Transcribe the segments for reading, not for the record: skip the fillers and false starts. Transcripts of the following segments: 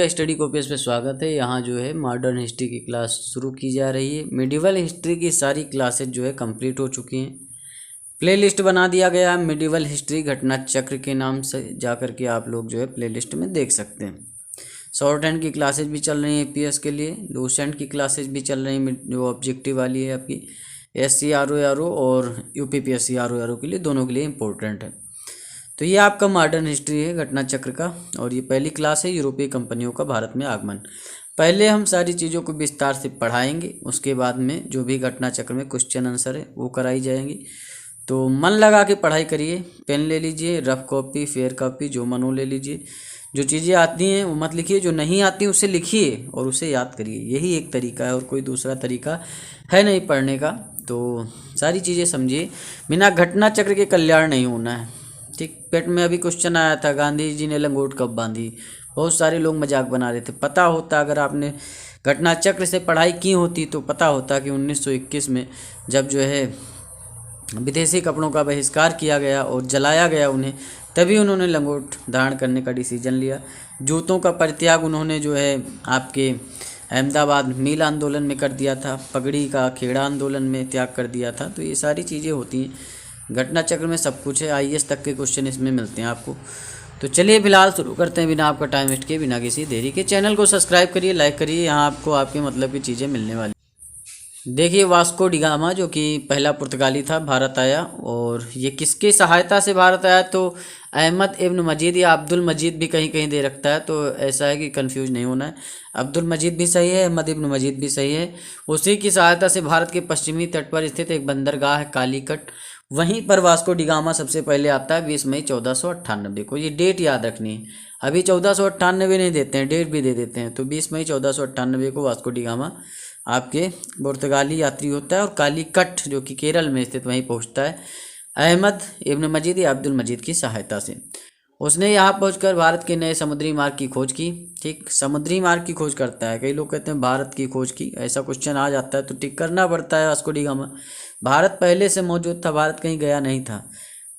का study copies पे स्वागत है। यहाँ जो है मॉडर्न हिस्ट्री की क्लास शुरू की जा रही है। मिडिवल हिस्ट्री की सारी क्लासेज जो है कंप्लीट हो चुकी हैं। प्लेलिस्ट बना दिया गया है मिडिवल हिस्ट्री घटना चक्र के नाम से, जा कर के आप लोग जो है प्लेलिस्ट में देख सकते हैं। शॉर्ट हैंड की क्लासेज भी चल रही हैं एपीएस के लिए, लूज हैंड की क्लासेज भी चल रही हैं जो ऑब्जेक्टिव वाली है आपकी SC RO और UPPSC RO के लिए, दोनों के लिए इम्पोर्टेंट है। तो ये आपका मॉडर्न हिस्ट्री है घटना चक्र का, और ये पहली क्लास है यूरोपीय कंपनियों का भारत में आगमन। पहले हम सारी चीज़ों को विस्तार से पढ़ाएंगे, उसके बाद में जो भी घटना चक्र में क्वेश्चन आंसर है वो कराई जाएंगी। तो मन लगा के पढ़ाई करिए, पेन ले लीजिए, रफ कॉपी, फेयर कॉपी, जो मन हो ले लीजिए। जो चीज़ें आती हैं वो मत लिखिए, जो नहीं आती उसे लिखिए और उसे याद करिए। यही एक तरीका है और कोई दूसरा तरीका है नहीं पढ़ने का। तो सारी चीज़ें समझिए, बिना घटना चक्र के कल्याण नहीं होना है। ठीक, पेट में अभी क्वेश्चन आया था, गांधी जी ने लंगोट कब बांधी। बहुत सारे लोग मजाक बना रहे थे। पता होता, अगर आपने घटना चक्र से पढ़ाई की होती तो पता होता कि 1921 में जब जो है विदेशी कपड़ों का बहिष्कार किया गया और जलाया गया उन्हें, तभी उन्होंने लंगोट धारण करने का डिसीजन लिया। जूतों का परित्याग उन्होंने जो है आपके अहमदाबाद मिल आंदोलन में कर दिया था, पगड़ी का खेड़ा आंदोलन में त्याग कर दिया था। तो ये सारी चीज़ें होती हैं घटना चक्र में, सब कुछ है। IAS तक के क्वेश्चन इसमें मिलते हैं आपको। तो चलिए फिलहाल शुरू करते हैं बिना आपका टाइम वेस्ट किए, बिना किसी देरी के। चैनल को सब्सक्राइब करिए, लाइक करिए, यहाँ आपको आपके मतलब की चीज़ें मिलने वाली। देखिए, वास्को डी गामा जो कि पहला पुर्तगाली था, भारत आया। और ये किसकी सहायता से भारत आया? तो अहमद इब्न मजीद या अब्दुल मजीद भी कहीं कहीं दे रखता है, तो ऐसा है कि कंफ्यूज नहीं होना है। अब्दुल मजीद भी सही है, अहमद इब्न मजीद भी सही है। उसी की सहायता से भारत के पश्चिमी तट पर स्थित एक बंदरगाह है कालीकट, वहीं पर वास्को डी गामा सबसे पहले आता है 20 मई 1498 को। ये डेट याद रखनी है। अभी 1498 नहीं देते हैं, डेट भी दे देते हैं। तो 20 मई 1498 को वास्को डी गामा आपके पुर्तगाली यात्री होता है और कालीकट जो कि केरल में स्थित, वहीं पहुंचता है अहमद इब्न मजीद या अब्दुल मजीद की सहायता से। उसने यहाँ पहुंचकर भारत के नए समुद्री मार्ग की खोज की। ठीक, समुद्री मार्ग की खोज करता है। कई लोग कहते हैं भारत की खोज की, ऐसा क्वेश्चन आ जाता है तो टिक करना पड़ता है वास्को डी गामा। भारत पहले से मौजूद था, भारत कहीं गया नहीं था।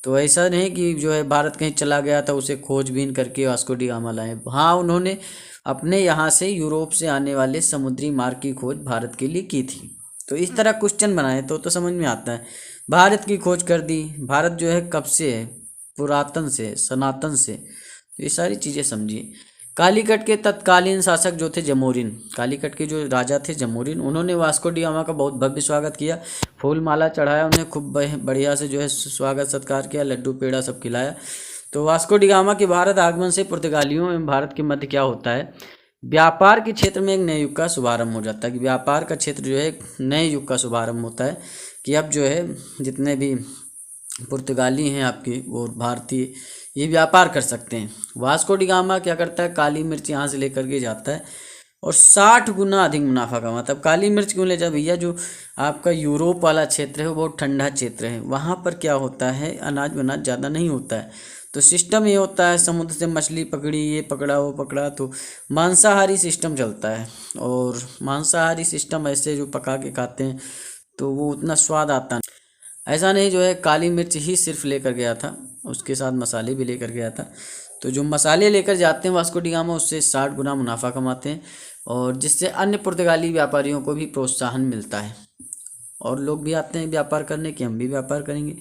तो ऐसा नहीं कि जो है भारत कहीं चला गया था उसे खोजबीन करके वास्को डी गामा लाए। हाँ, उन्होंने अपने यहाँ से यूरोप से आने वाले समुद्री मार्ग की खोज भारत के लिए की थी। तो इस तरह क्वेश्चन बनाए तो समझ में आता है। भारत की खोज कर दी। भारत जो है कब से है? पुरातन से, सनातन से। तो ये सारी चीज़ें समझिए। कालीकट के तत्कालीन शासक जो थे जमोरिन, कालीकट के जो राजा थे जमोरिन, उन्होंने वास्को डी गामा का बहुत भव्य स्वागत किया। फूल माला चढ़ाया, उन्हें खूब बढ़िया से जो है स्वागत सत्कार किया, लड्डू पेड़ा सब खिलाया। तो वास्को डी गामा के भारत आगमन से पुर्तगालियों एवं भारत के मध्य क्या होता है? व्यापार के क्षेत्र में एक नए युग का शुभारंभ हो जाता है। कि व्यापार का क्षेत्र जो है एक नए युग का शुभारंभ होता है कि अब जो है जितने भी पुर्तगाली हैं आपके और भारतीय, ये व्यापार कर सकते हैं। वास्को डी गामा क्या करता है? काली मिर्च यहाँ से लेकर के जाता है और 60 गुना अधिक मुनाफा कमाता है। अब काली मिर्च क्यों ले जाए भैया? जो आपका यूरोप वाला क्षेत्र है वो बहुत ठंडा क्षेत्र है, वहाँ पर क्या होता है, अनाज वनाज ज़्यादा नहीं होता है। तो सिस्टम ये होता है, समुद्र से मछली पकड़ी, ये पकड़ा वो पकड़ा, तो मांसाहारी सिस्टम चलता है। और मांसाहारी सिस्टम ऐसे जो पका के खाते हैं तो वो उतना स्वाद आता नहीं। ऐसा नहीं जो है काली मिर्च ही सिर्फ लेकर गया था, उसके साथ मसाले भी लेकर गया था। तो जो मसाले लेकर जाते हैं वास्को डी गामा, उससे 60 गुना मुनाफा कमाते हैं और जिससे अन्य पुर्तगाली व्यापारियों को भी प्रोत्साहन मिलता है और लोग भी आते हैं व्यापार करने कि हम भी व्यापार करेंगे।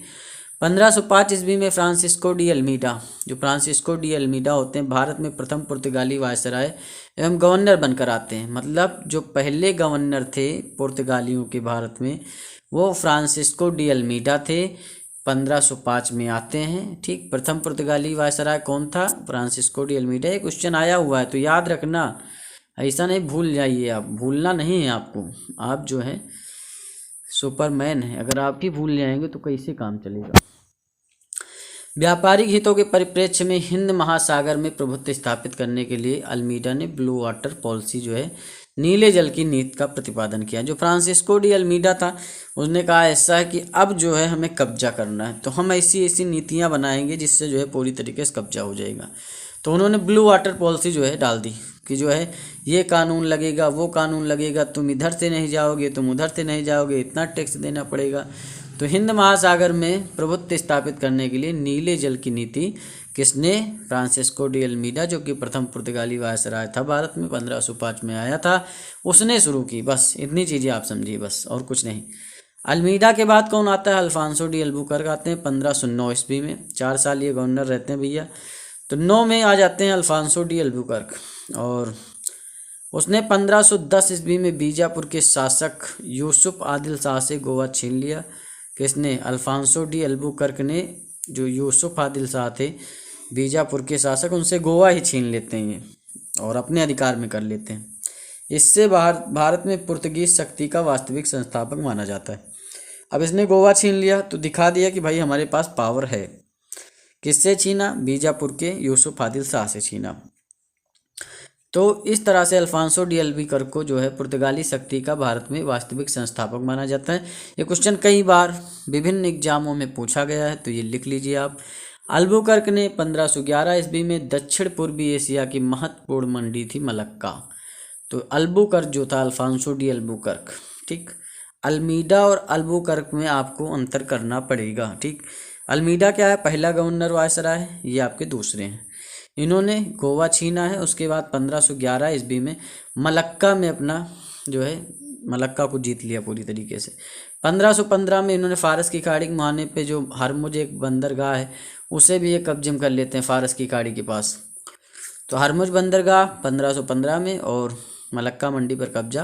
1505 ईस्वी में फ्रांसिस्को डी अल्मीडा, जो फ्रांसिस्को डी अल्मीडा होते हैं, भारत में प्रथम पुर्तगाली वायसराय एवं गवर्नर बनकर आते हैं। मतलब जो पहले गवर्नर थे पुर्तगालियों के भारत में, वो फ्रांसिस्को डी अल्मीडा थे। 1505 में आते हैं। ठीक, प्रथम पुर्तगाली वायसराय कौन था? Francisco de Almeida. ये क्वेश्चन आया हुआ है तो याद रखना, ऐसा नहीं भूल जाइए आप, भूलना नहीं है आपको। आप जो है सुपरमैन है, अगर आप ही भूल जाएंगे तो कैसे काम चलेगा। व्यापारिक हितों के परिप्रेक्ष्य में हिंद महासागर में प्रभुत्व स्थापित करने के लिए अल्मीडा ने ब्लू वाटर पॉलिसी जो है नीले जल की नीति का प्रतिपादन किया। जो फ्रांसिस्को डी अल्मीडा था उसने कहा ऐसा है कि अब जो है हमें कब्जा करना है, तो हम ऐसी ऐसी नीतियां बनाएंगे जिससे जो है पूरी तरीके से कब्जा हो जाएगा। तो उन्होंने ब्लू वाटर पॉलिसी जो है डाल दी कि जो है ये कानून लगेगा, वो कानून लगेगा, तुम इधर से नहीं जाओगे, तुम उधर से नहीं जाओगे, इतना टैक्स देना पड़ेगा। तो हिंद महासागर में प्रभुत्व स्थापित करने के लिए नीले जल की नीति किसने? फ्रांसिस्को डी अल्मीडा, जो कि प्रथम पुर्तगाली वायसराय था भारत में, 1505 में आया था, उसने शुरू की। बस इतनी चीज़ें आप समझिए, बस और कुछ नहीं। अल्मीडा के बाद कौन आता है? अल्फांसो डी अल्बुकर्क आते हैं 1509 ईस्वी में। 4 साल ये गवर्नर रहते हैं भैया। तो 9 में आ जाते हैं अल्फांसो डी अल्बुकर्क, और उसने 1510 ईस्वी में बीजापुर के शासक यूसुफ आदिल शाह से गोवा छीन लिया। किसने? अल्फांसो डी अल्बुकर्क ने। जो यूसुफ आदिल शाह थे बीजापुर के शासक, उनसे गोवा ही छीन लेते हैं ये और अपने अधिकार में कर लेते हैं। इससे भारत में पुर्तगीज शक्ति का वास्तविक संस्थापक माना जाता है। अब इसने गोवा छीन लिया तो दिखा दिया कि भाई हमारे पास पावर है। किससे छीना? बीजापुर के यूसुफ आदिल शाह से छीना। तो इस तरह से अल्फांसो डी अल्बुकर्क को जो है पुर्तगाली शक्ति का भारत में वास्तविक संस्थापक माना जाता है। ये क्वेश्चन कई बार विभिन्न एग्जामों में पूछा गया है, तो ये लिख लीजिए आप। अल्बुकर्क ने 1511 ईस्वी में दक्षिण पूर्वी एशिया की महत्वपूर्ण मंडी थी मलक्का। तो अल्बुकर्क जो था, अल्फांसो डी अल्बुकर्क, ठीक। अल्मीडा और अल्बुकर्क में आपको अंतर करना पड़ेगा, ठीक। अल्मीडा क्या है? पहला गवर्नर वायसराय, ये आपके दूसरे हैं। इन्होंने गोवा छीना है, उसके बाद 1511 ईस्वी में मलक्का में अपना जो है मलक्का को जीत लिया पूरी तरीके से। 1515 में इन्होंने फारस की खाड़ी के मुहाने पे जो हरमुज एक बंदरगाह है, उसे भी ये कब्जे में कर लेते हैं फारस की खाड़ी के पास। तो हरमुज बंदरगाह 1515 में, और मलक्का मंडी पर कब्जा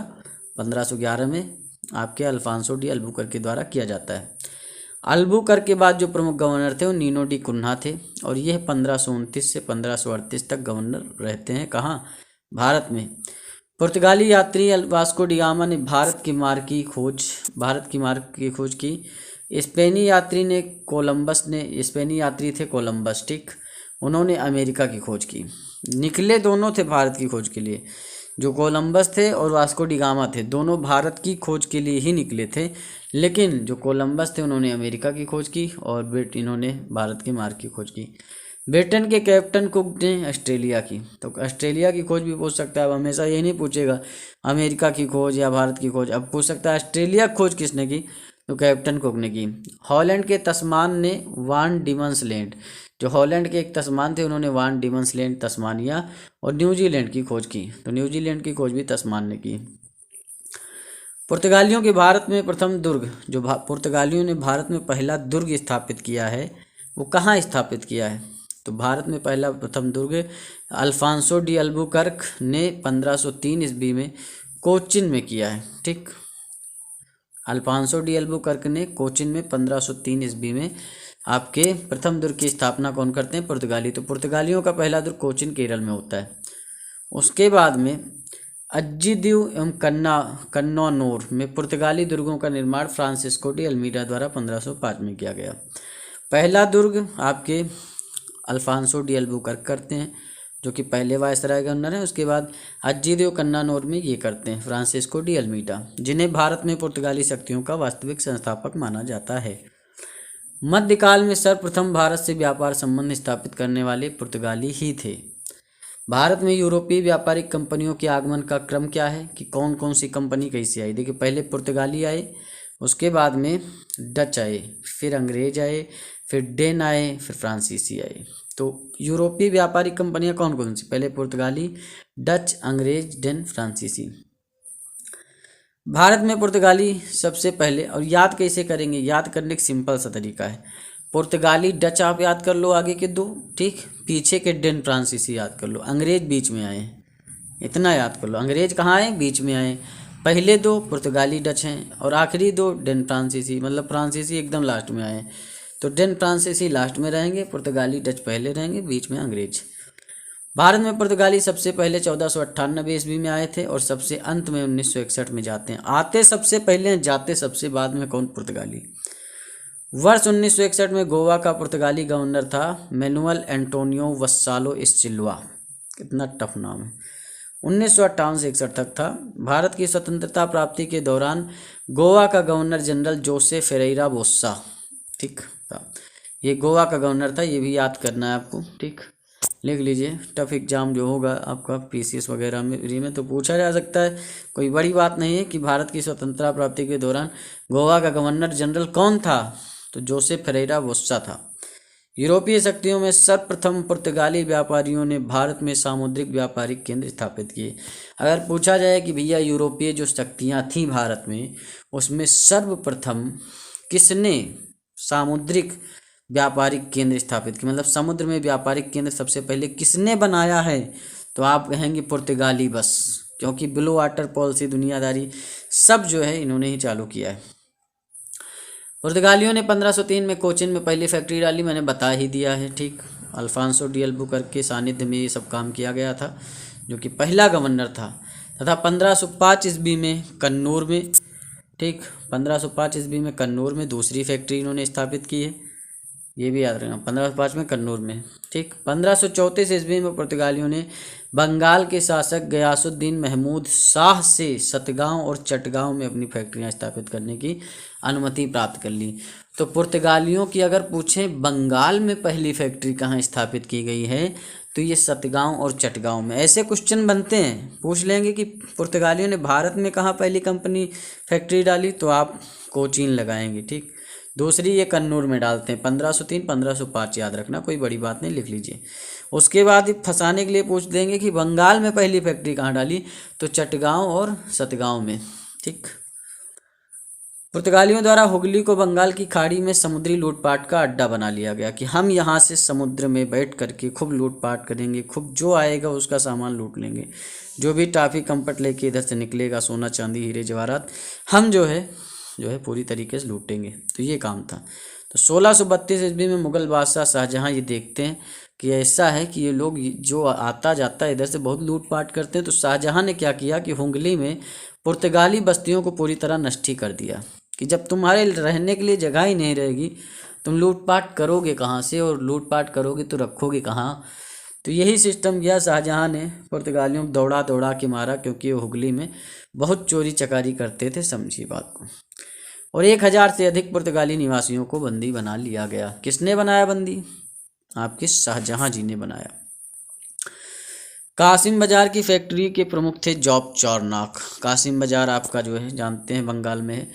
1511 में आपके अल्फांसो डी अल्बुकर्क के द्वारा किया जाता है। अल्बुकर्क के बाद जो प्रमुख गवर्नर थे वो नीनो डी कुन्हा थे, और यह 1529 से 1538 तक गवर्नर रहते हैं। कहाँ? भारत में। पुर्तगाली यात्री वास्को डी गामा ने भारत की मार्ग की खोज की। स्पेनी यात्री थे कोलंबस, ठीक। उन्होंने अमेरिका की खोज की। निकले दोनों थे भारत की खोज के लिए। जो कोलंबस थे और वास्को डी गामा थे, दोनों भारत की खोज के लिए ही निकले थे, लेकिन जो कोलंबस थे उन्होंने अमेरिका की खोज की और इन्होंने भारत के मार्ग की खोज की। ब्रिटेन के कैप्टन कुक ने ऑस्ट्रेलिया की। तो ऑस्ट्रेलिया की खोज भी पूछ सकता है। अब हमेशा ये नहीं पूछेगा अमेरिका की खोज या भारत की खोज, अब पूछ सकता है ऑस्ट्रेलिया खोज किसने की? तो कैप्टन कुक ने की। हॉलैंड के तस्मान ने वान डीमन्स लैंड, जो हॉलैंड के एक तस्मान थे, उन्होंने वान डीमन्स लैंड, तस्मानिया और न्यूजीलैंड की खोज की। तो न्यूजीलैंड की खोज भी तस्मान ने की। पुर्तगालियों के भारत में प्रथम दुर्ग, जो पुर्तगालियों ने भारत में पहला दुर्ग स्थापित किया है, वो कहाँ स्थापित किया है? तो भारत में पहला प्रथम दुर्ग अल्फांसो डी अल्बुकर्क ने 1503 ईस्वी में कोचिन में किया है, ठीक। अल्फांसो डी अल्बुकर्क ने कोचिन में 1503 ईस्वी में आपके प्रथम दुर्ग की स्थापना कौन करते हैं? पुर्तगाली। तो पुर्तगालियों का पहला दुर्ग कोचिन केरल में होता है। उसके बाद में अज्जीदीव एवं कन्नौनोर में पुर्तगाली दुर्गों का निर्माण फ्रांसिस्को डी अल्मीडा द्वारा 1505 में किया गया। पहला दुर्ग आपके अल्फांसो डी अल्बुकर्क करते हैं, जो कि पहले वायसराय गवर्नर हैं। उसके बाद अज्जीदीव कन्नौनोर में ये करते हैं फ्रांसिस्को डी अल्मीडा, जिन्हें भारत में पुर्तगाली शक्तियों का वास्तविक संस्थापक माना जाता है। मध्यकाल में सर्वप्रथम भारत से व्यापार संबंध स्थापित करने वाले पुर्तगाली ही थे। भारत में यूरोपीय व्यापारिक कंपनियों के आगमन का क्रम क्या है कि कौन कौन सी कंपनी कैसे आई? देखिए, पहले पुर्तगाली आए, उसके बाद में डच आए, फिर अंग्रेज आए, फिर डेन आए, फिर फ्रांसीसी आए। तो यूरोपीय व्यापारिक कंपनियां कौन कौन सी? पहले पुर्तगाली, डच, अंग्रेज, डेन, फ्रांसीसी। भारत में पुर्तगाली सबसे पहले, और याद कैसे करेंगे? याद करने का सिंपल सा तरीका है। पुर्तगाली, डच आप याद कर लो आगे के दो, ठीक। पीछे के डेन, फ्रांसीसी याद कर लो। अंग्रेज बीच में आए, इतना याद कर लो। अंग्रेज कहाँ आए? बीच में आए। पहले दो पुर्तगाली, डच हैं, और आखिरी दो डेन, फ्रांसीसी, मतलब फ्रांसीसी एकदम लास्ट में आए। तो डेन, फ्रांसीसी लास्ट में रहेंगे, पुर्तगाली, डच पहले रहेंगे, बीच में अंग्रेज। भारत में पुर्तगाली सबसे पहले 1498 ईस्वी में आए थे और सबसे अंत में 1961 में जाते हैं। आते सबसे पहले हैं, जाते सबसे बाद में। कौन? पुर्तगाली। वर्ष 1961 में गोवा का पुर्तगाली गवर्नर था मैनुअल एंटोनियो वस्सालो सिल्वा। कितना टफ नाम है। 1958 से 61 तक था। भारत की स्वतंत्रता प्राप्ति के दौरान गोवा का गवर्नर जनरल जोसे फेरेरा बोस्सा, ठीक था। ये गोवा का गवर्नर था, ये भी याद करना है आपको, ठीक। लिख लीजिए। टफ एग्जाम जो होगा आपका पीसीएस वगैरह में तो पूछा जा सकता है, कोई बड़ी बात नहीं है कि भारत की स्वतंत्रता प्राप्ति के दौरान गोवा का गवर्नर जनरल कौन था, तो जोसेफ फेरेरा बोस्सा था। यूरोपीय शक्तियों में सर्वप्रथम पुर्तगाली व्यापारियों ने भारत में सामुद्रिक व्यापारिक केंद्र स्थापित किए। अगर पूछा जाए कि भैया यूरोपीय जो शक्तियां थीं भारत में, उसमें सर्वप्रथम किसने सामुद्रिक व्यापारिक केंद्र स्थापित किए, मतलब समुद्र में व्यापारिक केंद्र सबसे पहले किसने बनाया है, तो आप कहेंगे पुर्तगाली बस, क्योंकि ब्लू वाटर पॉलिसी दुनियादारी सब जो है इन्होंने ही चालू किया है। पुर्तगालियों ने 1503 में कोचिन में पहली फैक्ट्री डाली, मैंने बता ही दिया है, ठीक। अल्फांसो डी अल्बुकर्क के सानिध्य में ये सब काम किया गया था, जो कि पहला गवर्नर था। तथा 1505 ईस्वी में कन्नूर में, ठीक, 1505 ईस्वी में कन्नूर में दूसरी फैक्ट्री इन्होंने स्थापित की है, ये भी याद रखना, 1505 में कन्नूर में, ठीक। 1534 ईस्वी में पुर्तगालियों ने बंगाल के शासक गयासुद्दीन महमूद शाह से सतगांव और चटगांव में अपनी फैक्ट्रियां स्थापित करने की अनुमति प्राप्त कर ली। तो पुर्तगालियों की अगर पूछें बंगाल में पहली फैक्ट्री कहाँ स्थापित की गई है, तो ये सतगांव और चटगांव में। ऐसे क्वेश्चन बनते हैं, पूछ लेंगे कि पुर्तगालियों ने भारत में कहाँ पहली कंपनी फैक्ट्री डाली, तो आप कोचीन लगाएंगे, ठीक। दूसरी ये कन्नूर में डालते हैं, 1503 1505 याद रखना, कोई बड़ी बात नहीं, लिख लीजिए। उसके बाद फंसाने के लिए पूछ देंगे कि बंगाल में पहली फैक्ट्री कहाँ डाली, तो चटगांव और सतगांव में, ठीक। पुर्तगालियों द्वारा हुगली को बंगाल की खाड़ी में समुद्री लूटपाट का अड्डा बना लिया गया कि हम यहाँ से समुद्र में बैठ करके खूब लूटपाट करेंगे, खूब जो आएगा उसका सामान लूट लेंगे, जो भी टाफी कंपट लेके इधर से निकलेगा, सोना चांदी हीरे जवाहरात, हम जो है पूरी तरीके से लूटेंगे। तो ये काम था। तो 1632 ईस्वी में मुगल बादशाह शाहजहाँ ये देखते हैं कि ऐसा है कि ये लोग जो आता जाता है इधर से बहुत लूटपाट करते हैं, तो शाहजहाँ ने क्या किया कि हुगली में पुर्तगाली बस्तियों को पूरी तरह नष्ट कर दिया कि जब तुम्हारे रहने के लिए जगह ही नहीं रहेगी, तुम लूटपाट करोगे कहाँ से, और लूटपाट करोगे तो रखोगे कहाँ। तो यही सिस्टम किया शाहजहाँ ने, पुर्तगालियों को दौड़ा दौड़ा के मारा, क्योंकि वो हुगली में बहुत चोरी चकारी करते थे, समझिए बात को। और 1000 से अधिक पुर्तगाली निवासियों को बंदी बना लिया गया। किसने बनाया बंदी? आपके शाहजहाँ जी ने बनाया। कासिम बाजार की फैक्ट्री के प्रमुख थे जॉब चारनाक। कासिम बाजार आपका जो है जानते हैं बंगाल में है,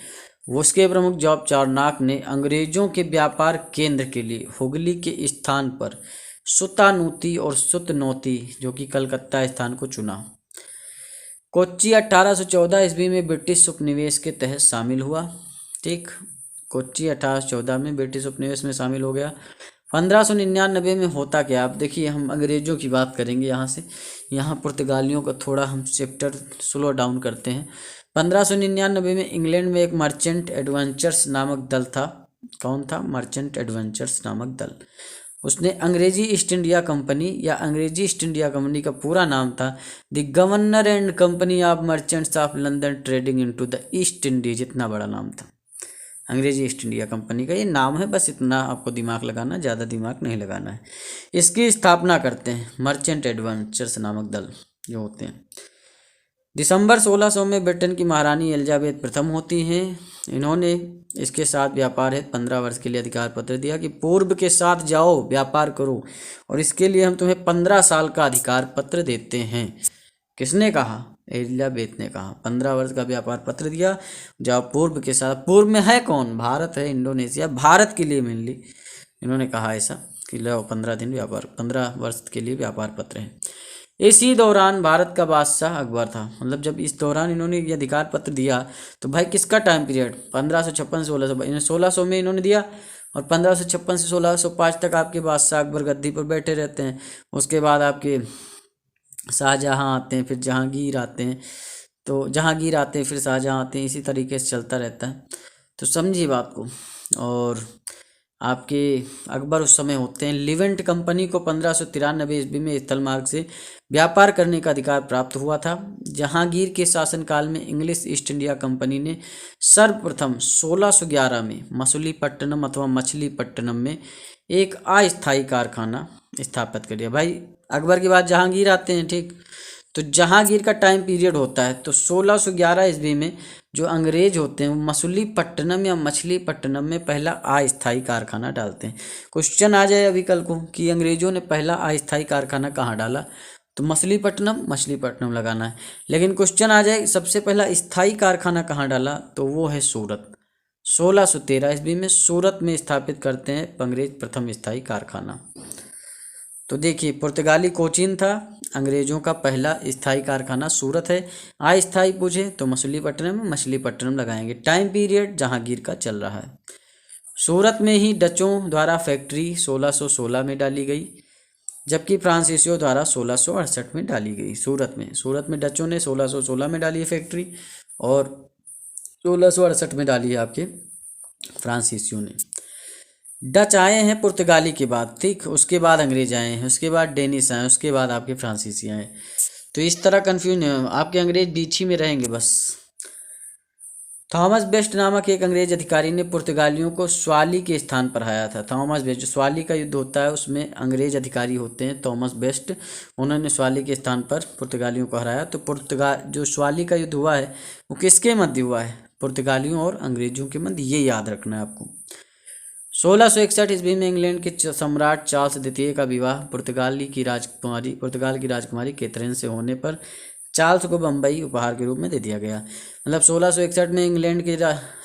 उसके प्रमुख जॉब चारनाक ने अंग्रेजों के व्यापार केंद्र के लिए हुगली के स्थान पर सुतानूती और सुतनौती, जो कि कलकत्ता स्थान को चुना। कोच्चि 1814 ईस्वी में ब्रिटिश उपनिवेश के तहत शामिल हुआ, ठीक। कोच्चि 1814 में ब्रिटिश उपनिवेश में शामिल हो गया। 1599 में होता क्या, आप देखिए, हम अंग्रेजों की बात करेंगे यहाँ से, यहाँ पुर्तगालियों का थोड़ा हम चैप्टर स्लो डाउन करते हैं। 1599 में इंग्लैंड में एक मर्चेंट एडवेंचर्स नामक दल था। कौन था? मर्चेंट एडवेंचर्स नामक दल। उसने अंग्रेजी ईस्ट इंडिया कंपनी, या अंग्रेजी ईस्ट इंडिया कंपनी का पूरा नाम था the governor and company of merchants of London trading into the east Indies, इतना बड़ा नाम था अंग्रेजी ईस्ट इंडिया कंपनी का। ये नाम है, बस इतना आपको दिमाग लगाना, ज़्यादा दिमाग नहीं लगाना है। इसकी स्थापना करते हैं मर्चेंट एडवेंचर्स नामक दल जो होते हैं। दिसंबर 1600 में ब्रिटेन की महारानी एलिजाबेथ प्रथम होती हैं। इन्होंने इसके साथ व्यापार हेतु 15 वर्ष के लिए अधिकार पत्र दिया कि पूर्व के साथ जाओ, व्यापार करो, और इसके लिए हम तुम्हें 15 साल का अधिकार पत्र देते हैं। किसने कहा? एलिजाबेथ ने कहा। 15 वर्ष का व्यापार पत्र दिया, जाओ पूर्व के साथ। पूर्व में है कौन? भारत है, इंडोनेशिया, भारत के लिए मेनली इन्होंने कहा ऐसा कि लो 15 दिन व्यापार, 15 वर्ष के लिए व्यापार पत्र है। इसी दौरान भारत का बादशाह अकबर था, मतलब जब इस दौरान इन्होंने ये अधिकार पत्र दिया, तो भाई किसका टाइम पीरियड? 1556 से 1600, 1600 में इन्होंने दिया, और 1556 से 1605 तक आपके बादशाह अकबर गद्दी पर बैठे रहते हैं। उसके बाद आपके शाहजहाँ आते हैं, फिर जहांगीर आते हैं, तो जहांगीर आते हैं, फिर शाहजहाँ आते हैं, इसी तरीके से चलता रहता है। तो समझिए बात को। और आपके अकबर उस समय होते हैं। लिवेंट कंपनी को 1593 ईस्वी में स्थल मार्ग से व्यापार करने का अधिकार प्राप्त हुआ था। जहांगीर के शासनकाल में इंग्लिश ईस्ट इंडिया कंपनी ने सर्वप्रथम 1611 में मछलीपट्टनम अथवा मछलीपट्टनम में एक अस्थायी कारखाना स्थापित कर दिया। भाई अकबर के बाद जहांगीर आते हैं, ठीक। तो जहांगीर का टाइम पीरियड होता है तो 1611 ईस्वी में जो अंग्रेज होते हैं वो मछलीपट्टनम या मछलीपट्टनम में पहला अस्थायी कारखाना डालते हैं। क्वेश्चन आ जाए अभी कल को कि अंग्रेजों ने पहला अस्थायी कारखाना कहाँ डाला, तो मछलीपट्टनम मछलीपट्टनम लगाना है। लेकिन क्वेश्चन आ जाए सबसे पहला स्थायी कारखाना कहाँ डाला, तो वो है सूरत। 1613 ईस्वी में सूरत में स्थापित करते हैं अंग्रेज प्रथम स्थायी कारखाना। तो देखिए पुर्तगाली कोचीन था, अंग्रेजों का पहला स्थायी कारखाना सूरत है। अस्थायी पूछे तो मछलीपट्टनम में मछलीपट्टनम लगाएंगे। टाइम पीरियड जहांगीर का चल रहा है। सूरत में ही डचों द्वारा फैक्ट्री 1616 में डाली गई, जबकि फ्रांसीसियों द्वारा 1668 में डाली गई। सूरत में डचों ने 1616 में डाली है फैक्ट्री और 1668 में डाली है आपके फ्रांसीसियों ने। डच आए हैं पुर्तगाली के बाद, ठीक, उसके बाद अंग्रेज आए हैं, उसके बाद डेनिश आए, उसके बाद आपके फ्रांसीसी आए। तो इस तरह कन्फ्यूज आपके अंग्रेज बीच ही में रहेंगे बस। थॉमस बेस्ट नामक एक अंग्रेज अधिकारी ने पुर्तगालियों को स्वाली के स्थान पर हराया था। थॉमस बेस्ट, जो स्वाली का युद्ध होता है उसमें अंग्रेज अधिकारी होते हैं थॉमस बेस्ट, उन्होंने स्वाली के स्थान पर पुर्तगालियों को हराया। तो पुर्तगाल जो स्वाली का युद्ध हुआ है वो किसके मध्य हुआ है, पुर्तगालियों और अंग्रेजों के मध्य, ये याद रखना है आपको। 1661 ईस्वी में इंग्लैंड के सम्राट चार्ल्स द्वितीय का विवाह पुर्तगाल की राजकुमारी कैथरीन से होने पर चार्ल्स को बम्बई उपहार के रूप में दे दिया गया। मतलब 1661 में इंग्लैंड के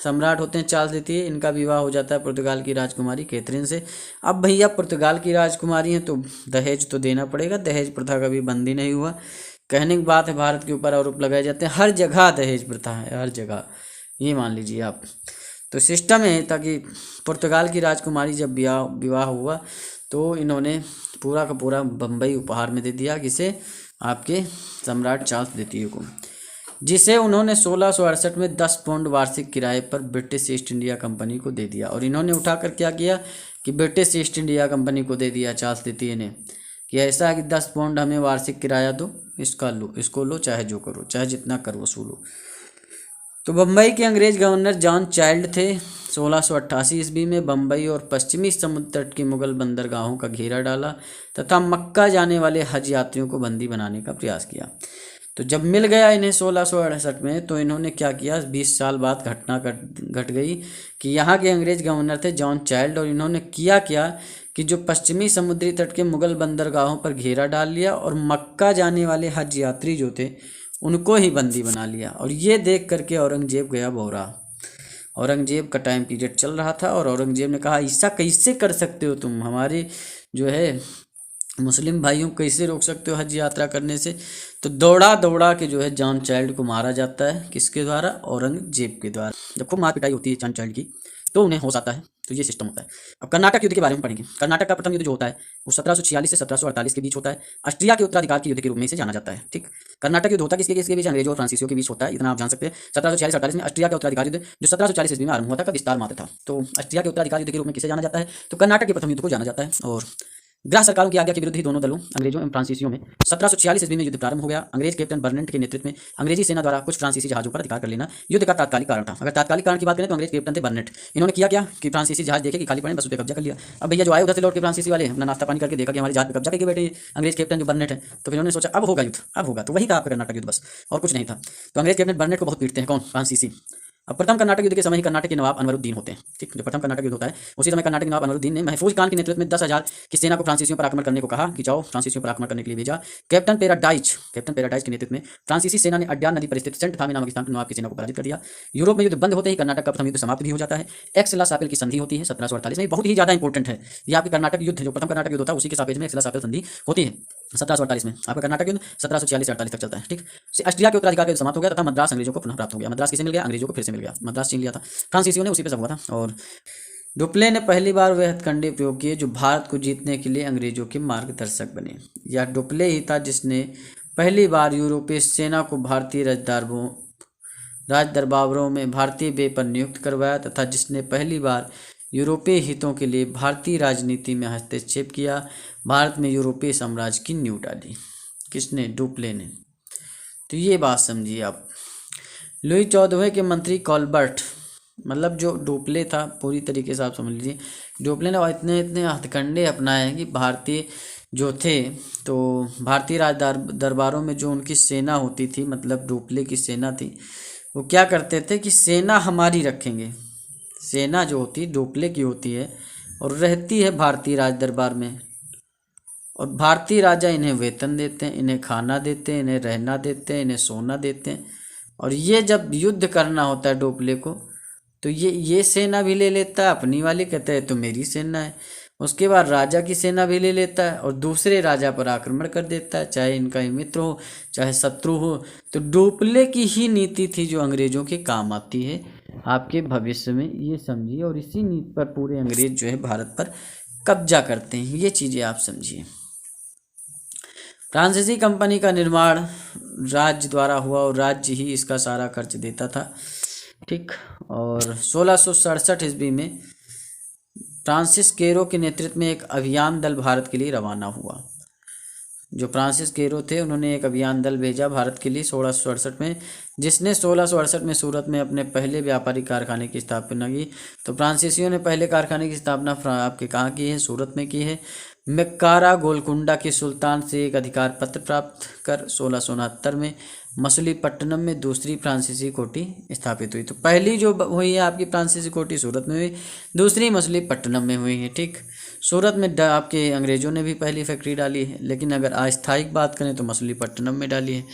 सम्राट होते हैं चार्ल्स द्वितीय, इनका विवाह हो जाता है पुर्तगाल की राजकुमारी कैथरीन से। अब भैया पुर्तगाल की राजकुमारी हैं तो दहेज तो देना पड़ेगा, दहेज प्रथा कभी बंद ही नहीं हुआ। कहने की बात है भारत के ऊपर आरोप लगाए जाते हैं, हर जगह दहेज प्रथा है, हर जगह, ये मान लीजिए आप। तो सिस्टम है, ताकि पुर्तगाल की राजकुमारी जब विवाह हुआ तो इन्होंने पूरा का पूरा बम्बई उपहार में दे दिया, किसे, आपके सम्राट चार्ल्स द्वितीय को, जिसे उन्होंने 1668 में 10 पाउंड वार्षिक किराए पर ब्रिटिश ईस्ट इंडिया कंपनी को दे दिया। और इन्होंने उठाकर क्या किया कि ब्रिटिश ईस्ट इंडिया कंपनी को दे दिया चार्ल्स द्वितीय ने, कि ऐसा है कि 10 पाउंड हमें वार्षिक किराया दो, इसको लो, चाहे जो करो, चाहे जितना कर वसूलो। तो बम्बई के अंग्रेज गवर्नर जॉन चाइल्ड थे। 1688 ईस्वी में बम्बई और पश्चिमी समुद्र तट की मुगल बंदरगाहों का घेरा डाला तथा मक्का जाने वाले हज यात्रियों को बंदी बनाने का प्रयास किया। तो जब मिल गया इन्हें 1668 में, तो इन्होंने क्या किया, 20 साल बाद घटना घट गई कि यहाँ के अंग्रेज गवर्नर थे जॉन चाइल्ड, और इन्होंने किया क्या कि जो पश्चिमी समुद्री तट के मुगल बंदरगाहों पर घेरा डाल लिया और मक्का जाने वाले हज यात्री जो थे उनको ही बंदी बना लिया। और ये देख करके औरंगजेब गया बौरा। औरंगजेब का टाइम पीरियड चल रहा था और औरंगजेब ने कहा ऐसा कैसे कर सकते हो तुम, हमारे जो है मुस्लिम भाइयों को कैसे रोक सकते हो हज यात्रा करने से। तो दौड़ा दौड़ा के जो है जॉन चाइल्ड को मारा जाता है, किसके द्वारा, औरंगजेब के द्वारा। जब खूब मार पिटाई होती है जॉन चाइल्ड की तो उन्हें होश आता है। तो ये सिस्टम होता है। अब कर्नाटक युद्ध के बारे में पढ़ेंगे। कर्नाटक का प्रथम युद्ध जो होता है वो 1746 से 1748 के बीच होता है। ऑस्ट्रिया के उत्तराधिकार के युद्ध के रूप में इसे जाना जाता है। ठीक, कर्नाटक युद्ध होता है किसके बीच, अंग्रेजों और फ्रांसीसियों के बीच होता है, इतना आप जान सकते हैं। 1746-48 में ऑस्ट्रिया का उत्तराधिकार युद्ध जो 1740 ईस्वी में आरंभ हुआ था, का विस्तार मात्र था। तो ऑस्ट्रिया के उत्तराधिकार युद्ध के रूप में किसे जाना जाता है, तो कर्नाटक के प्रथम युद्ध को जाना जाता है। और ग्रास सरकारों की आज्ञा के विरुद्ध ही दोनों दलों अंग्रेजों एवं फ्रांसीसियों में 1746 ईस्वी में युद्ध प्रारंभ हो गया। अंग्रेज कैप्टन बर्नेट के नेतृत्व में अंग्रेजी सेना द्वारा कुछ फ्रांसीसी जहाजों पर अधिकार कर लेना युद्ध का तात्कालिक कारण था। अगर तात्कालिक कारण की बात करें तो अंग्रेज कैप्टन थे बर्नेट। इन्होंने किया क्या कि फ्रांसीसी जहाज देखे कि खाली पड़े, बस उस पर कब्जा कर लिया। अब भैया जो आए उधर से लौट के फ्रांसीसी वाले अपना नाश्ता पानी करके देखा कि हमारे जहाज पर कब्जा करके बैठे अंग्रेज कैप्टन जो बर्नेट है, तो फिर उन्होंने सोचा अब होगा युद्ध, अब होगा। तो वही था आपका कर्नाटक युद्ध, बस और कुछ नहीं था। तो अंग्रेज कैप्टन बर्नेट को बहुत पीटते हैं, कौन, फ्रांसीसी। अब प्रथम कर्नाटक युद्ध के समय ही कर्नाटक के नवाब अनवरुद्दीन होते हैं। ठीक, जो प्रथम कर्नाटक युद्ध होता है उसी समय कर्नाटक के नवाब अनवरुद्दीन ने महफूज खान के नेतृत्व में 10,000 की सेना को फ्रांसीसियों पर आक्रमण करने को कहा कि जाओ, फ्रांसीसियों पर आक्रमण करने के लिए भेजा। कैप्टन पैराडाइज के नेतृत्व में फ्रांसीसी सेना ने अड्यार नदी पर स्थित सेंट थामे नामक स्थान पर नवाब की सेना को पराजित कर दिया। यूरोप में युद्ध बंद होते ही कर्नाटक का प्रथम युद्ध समाप्त भी हो जाता है। एक्स-ला सापेल की संधि होती है 1748 में, बहुत ही ज्यादा इंपॉर्टेंट है ये आपके कर्नाटक युद्ध, जो प्रथम कर्नाटक युद्ध होता है उसी के सापेक्ष में एक्स-ला सापेल संधि होती है 1748 में। आपका कर्नाटक युद्ध 1746 से 48 तक चलता है। ठीक, ऑस्ट्रिया के उत्तराधिकार का समाप्त हो गया तथा मद्रास अंग्रेजों को पुनः प्राप्त हो गया। मद्रास किसे मिल गया, अंग्रेजों को फिर से मिल गया। मद्रास छीन लिया था फ्रांसीसियों ने, उसी पे सब हुआ था। और डुप्ले ने पहली बार वह हथकंडे प्रयोग किए जो भारत को जीतने के लिए अंग्रेजों के मार्गदर्शक बने। यह डुप्ले ही था जिसने पहली बार यूरोपीय सेना को भारतीय राजदरबारों में भारतीय बे पर नियुक्त करवाया तथा जिसने पहली बार यूरोपीय हितों के लिए भारतीय राजनीति में हस्तक्षेप किया, भारत में यूरोपीय साम्राज्य की नींव डाली। किसने, डुप्ले ने। तो ये बात समझिए आप। लुई 14वें के मंत्री कॉलबर्ट मतलब जो डोपले था पूरी तरीके से आप समझ लीजिए, डोपले ने इतने इतने हथकंडे अपनाए हैं कि भारतीय जो थे, तो भारतीय दरबारों में जो उनकी सेना होती थी, मतलब डोपले की सेना थी, वो क्या करते थे कि सेना हमारी रखेंगे। सेना जो होती डोपले की होती है और रहती है भारतीय राज दरबार में, और भारतीय राजा इन्हें वेतन देते हैं, इन्हें खाना देते हैं, इन्हें रहना देते हैं, इन्हें सोना देते हैं। और ये जब युद्ध करना होता है डोपले को, तो ये सेना भी ले लेता है अपनी वाली, कहता है तो मेरी सेना है। उसके बाद राजा की सेना भी ले लेता है और दूसरे राजा पर आक्रमण कर देता है, चाहे इनका ही मित्र हो चाहे शत्रु हो। तो डोपले की ही नीति थी जो अंग्रेजों के काम आती है आपके भविष्य में, ये समझिए। और इसी नीति पर पूरे अंग्रेज जो है भारत पर कब्जा करते हैं, ये चीज़ें आप समझिए। फ्रांसीसी कंपनी का निर्माण राज्य द्वारा हुआ और राज्य ही इसका सारा खर्च देता था, ठीक। और 1667 ईस्वी में फ्रांसिस केरो के नेतृत्व में एक अभियान दल भारत के लिए रवाना हुआ। जो फ्रांसिस केरो थे उन्होंने एक अभियान दल भेजा भारत के लिए 1668 में, जिसने 1668 में सूरत में अपने पहले व्यापारिक कारखाने की स्थापना की। तो फ्रांसीसियों ने पहले कारखाने की स्थापना आपके कहाँ की है, सूरत में की है। मेक्कारा गोलकुंडा के सुल्तान से एक अधिकार पत्र प्राप्त कर 1669 में मछलीपट्टनम में दूसरी फ्रांसीसी कोठी स्थापित हुई। तो पहली जो हुई है आपकी फ्रांसीसी कोठी सूरत में हुई, दूसरी मछलीपट्टनम में हुई है, ठीक। सूरत में आपके अंग्रेजों ने भी पहली फैक्ट्री डाली है, लेकिन अगर अस्थायिक बात करें तो मछलीपट्टनम में डाली है।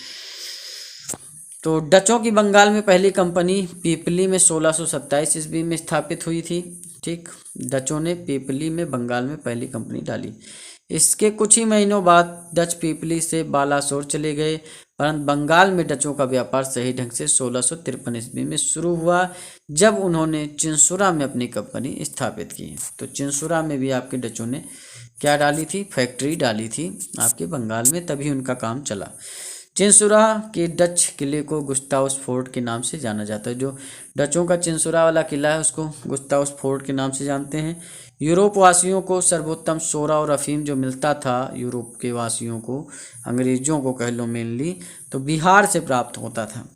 तो डचों की बंगाल में पहली कंपनी पीपली में 1627 ईस्वी में स्थापित हुई थी, ठीक। डचों ने पीपली में बंगाल में पहली कंपनी डाली। इसके कुछ ही महीनों बाद डच पीपली से बालासोर चले गए, परंतु बंगाल में डचों का व्यापार सही ढंग से 1653 ईस्वी में शुरू हुआ, जब उन्होंने चिंसुरा में अपनी कंपनी स्थापित की। तो चिंसुरा में भी आपके डचों ने क्या डाली थी, फैक्ट्री डाली थी आपके बंगाल में, तभी उनका काम चला। चिंसुरा के डच किले को गुस्तावस फोर्ट के नाम से जाना जाता है। जो डचों का चिंसुरा वाला किला है उसको गुस्तावस फोर्ट के नाम से जानते हैं। यूरोप वासियों को सर्वोत्तम सोरा और अफीम जो मिलता था, यूरोप के वासियों को, अंग्रेजों को कह लो मेनली, तो बिहार से प्राप्त होता था।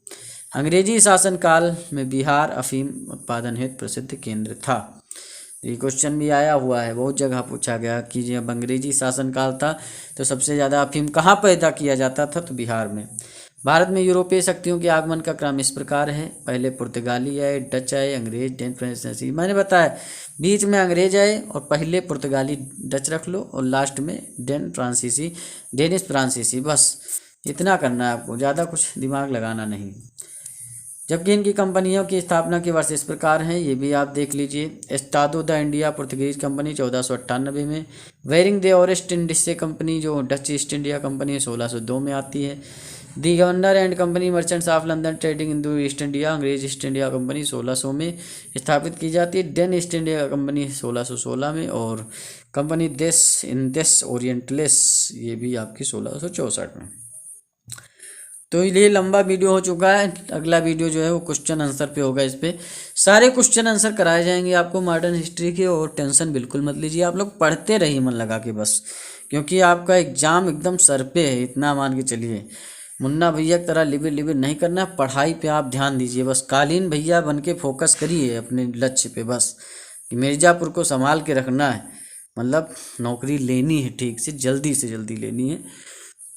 अंग्रेजी शासनकाल में बिहार अफीम उत्पादन हेतु प्रसिद्ध केंद्र था। ये क्वेश्चन भी आया हुआ है, बहुत जगह पूछा गया कि जब अंग्रेजी शासनकाल था तो सबसे ज़्यादा अफीम कहाँ पैदा किया जाता था, तो बिहार में। भारत में यूरोपीय शक्तियों के आगमन का क्रम इस प्रकार है, पहले पुर्तगाली आए, डच आए, अंग्रेज, डेन, फ्रांसीसी। मैंने बताया बीच में अंग्रेज आए और पहले पुर्तगाली डच रख लो और लास्ट में डेन फ्रांसीसी, डेनिश फ्रांसीसी, बस इतना करना है आपको, ज़्यादा कुछ दिमाग लगाना नहीं। जबकि इनकी कंपनियों की स्थापना के वर्ष इस प्रकार हैं, ये भी आप देख लीजिए। एस्टाडो द इंडिया पुर्तगीज कंपनी 1498 में, वेरिंग द ओरेस्ट इंडिसे कंपनी जो डच ईस्ट इंडिया कंपनी 1602 में आती है। The governor and company merchants of London trading in East India अंग्रेज ईस्ट इंडिया कंपनी 1600 में स्थापित की जाती है। डेन ईस्ट इंडिया कंपनी 1616 में, और कंपनी देश इंडेस ओरिएंटलेस ये भी आपकी 1664 में। तो ये लंबा वीडियो हो चुका है, अगला वीडियो जो है वो क्वेश्चन आंसर पे होगा। इस पे सारे क्वेश्चन आंसर कराए जाएंगे आपको मॉडर्न हिस्ट्री के, और टेंशन बिल्कुल मत लीजिए, आप लोग पढ़ते रहिए मन लगा के बस, क्योंकि आपका एग्जाम एकदम सर पे है, इतना मान के चलिए। मुन्ना भैया की तरह लिबिर लिबिर नहीं करना, पढ़ाई पे आप ध्यान दीजिए बस, कालीन भैया बन के फोकस करिए अपने लक्ष्य पे बस, कि मिर्ज़ापुर को संभाल के रखना है, मतलब नौकरी लेनी है, ठीक से जल्दी लेनी है।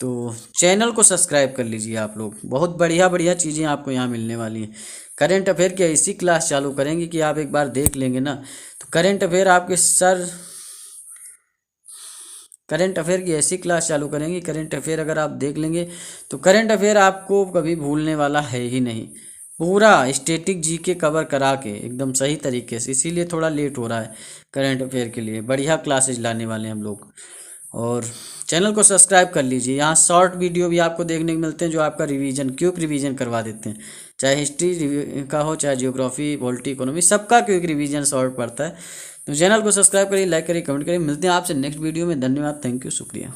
तो चैनल को सब्सक्राइब कर लीजिए आप लोग, बहुत बढ़िया बढ़िया चीज़ें आपको यहाँ मिलने वाली हैं। करंट अफेयर की ऐसी क्लास चालू करेंगे कि आप एक बार देख लेंगे ना, तो करंट अफेयर आपके सर, करंट अफेयर की ऐसी क्लास चालू करेंगे, करंट अफेयर अगर आप देख लेंगे तो करंट अफेयर आपको कभी भूलने वाला है ही नहीं। पूरा स्टैटिक जीके कवर करा के एकदम सही तरीके से, इसीलिए थोड़ा लेट हो रहा है करंट अफेयर के लिए, बढ़िया क्लासेज लाने वाले हैं हम लोग। और चैनल को सब्सक्राइब कर लीजिए, यहाँ शॉर्ट वीडियो भी आपको देखने को मिलते हैं जो आपका रिवीजन, क्विक रिवीजन करवा देते हैं, चाहे हिस्ट्री का हो, चाहे जियोग्राफी, पॉलिटी, इकोनॉमी, सबका क्विक रिवीजन शॉर्ट पड़ता है। तो चैनल को सब्सक्राइब करिए, लाइक करिए, कमेंट करिए। मिलते हैं आपसे नेक्स्ट वीडियो में। धन्यवाद, थैंक यू, शुक्रिया।